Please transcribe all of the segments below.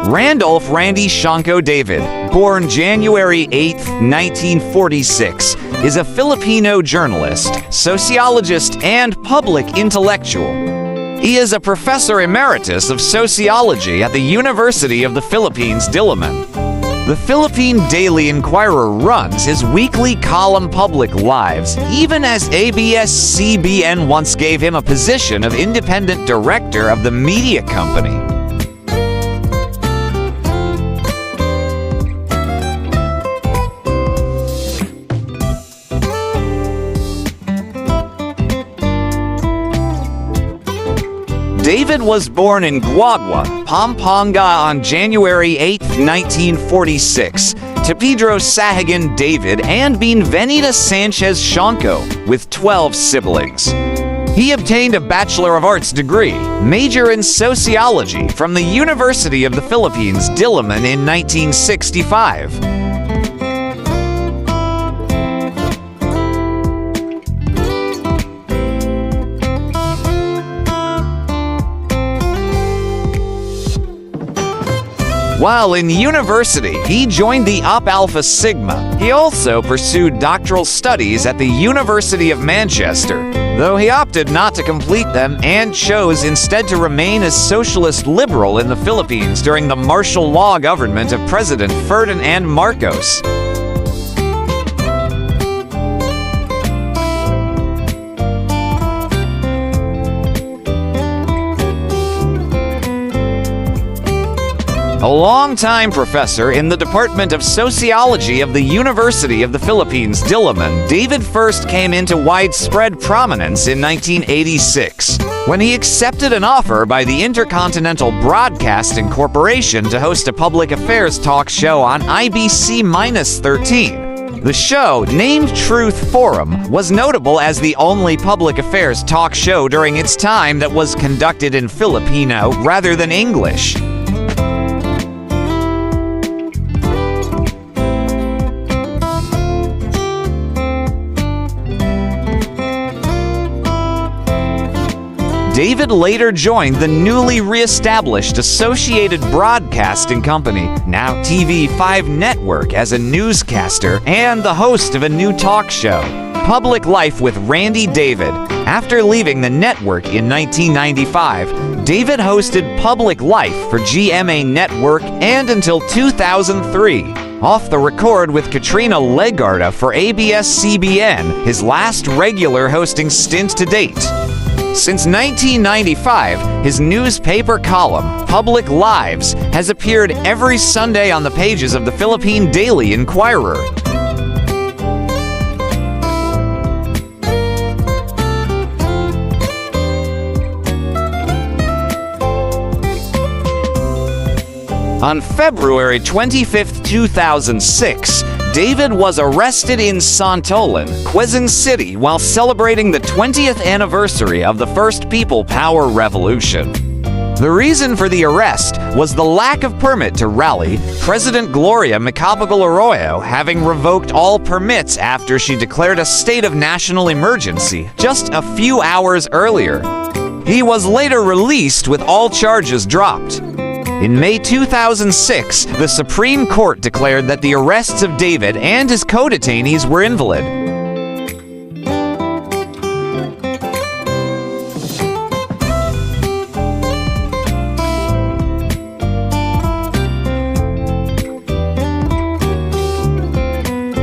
Randolph Randy Shanko David, born January 8, 1946, is a Filipino journalist, sociologist, and public intellectual. He is a professor emeritus of sociology at the University of the Philippines, Diliman. The Philippine Daily Inquirer runs his weekly column Public Lives, even as ABS-CBN once gave him a position of independent director of the media company. David was born in Guagua, Pampanga on January 8, 1946, to Pedro Sahagan David and Benvenida Sanchez Shanko, with 12 siblings. He obtained a Bachelor of Arts degree, major in sociology, from the University of the Philippines, Diliman in 1965. While in university, he joined the Upper Alpha Sigma. He also pursued doctoral studies at the University of Manchester, though he opted not to complete them and chose instead to remain a socialist liberal in the Philippines during the martial law government of President Ferdinand Marcos. A longtime professor in the Department of Sociology of the University of the Philippines, Diliman, David first came into widespread prominence in 1986, when he accepted an offer by the Intercontinental Broadcasting Corporation to host a public affairs talk show on IBC-13. The show, named Truth Forum, was notable as the only public affairs talk show during its time that was conducted in Filipino rather than English. David later joined the newly re-established Associated Broadcasting Company, now TV5 Network, as a newscaster and the host of a new talk show, Public Life with Randy David. After leaving the network in 1995, David hosted Public Life for GMA Network and until 2003. Off the record with Katrina Legarda for ABS-CBN, his last regular hosting stint to date. Since 1995, his newspaper column, Public Lives, has appeared every Sunday on the pages of the Philippine Daily Inquirer. On February 25, 2006, David was arrested in Santolan, Quezon City, while celebrating the 20th anniversary of the First People Power Revolution. The reason for the arrest was the lack of permit to rally, President Gloria Macapagal Arroyo having revoked all permits after she declared a state of national emergency just a few hours earlier. He was later released with all charges dropped. In May 2006, the Supreme Court declared that the arrests of David and his co-detainees were invalid.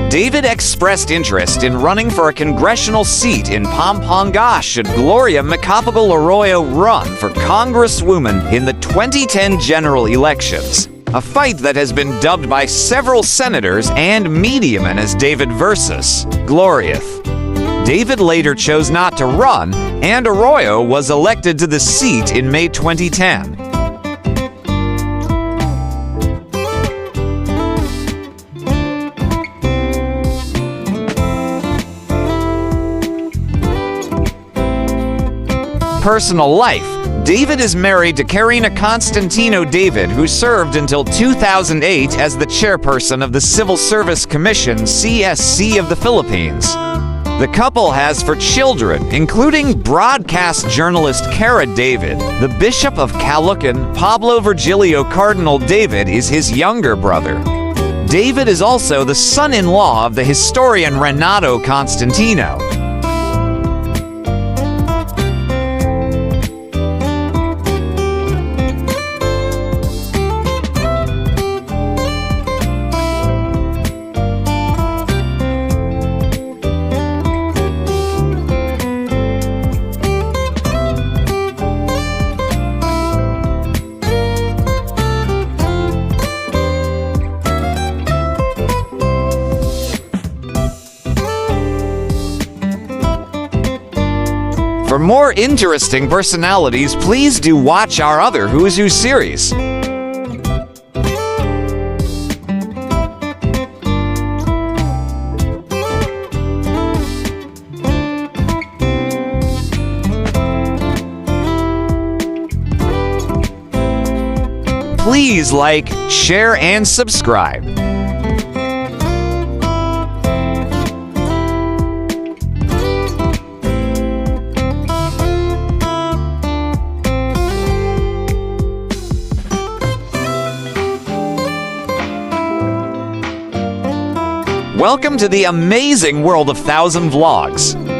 David expressed interest in running for a congressional seat in Pampanga should Gloria Macapagal Arroyo run for Congresswoman in the 2010 general elections, a fight that has been dubbed by several senators and mediamen as David versus Gloriath. David later chose not to run, and Arroyo was elected to the seat in May 2010. Personal life. David is married to Karina Constantino David, who served until 2008 as the chairperson of the Civil Service Commission (CSC) of the Philippines. The couple has 4 children, including broadcast journalist Cara David. The Bishop of Caloocan, Pablo Virgilio Cardinal David, is his younger brother. David is also the son-in-law of the historian Renato Constantino. For more interesting personalities, please do watch our other Who's Who series. Please like, share, and subscribe. Welcome to the amazing world of 1,000 vlogs.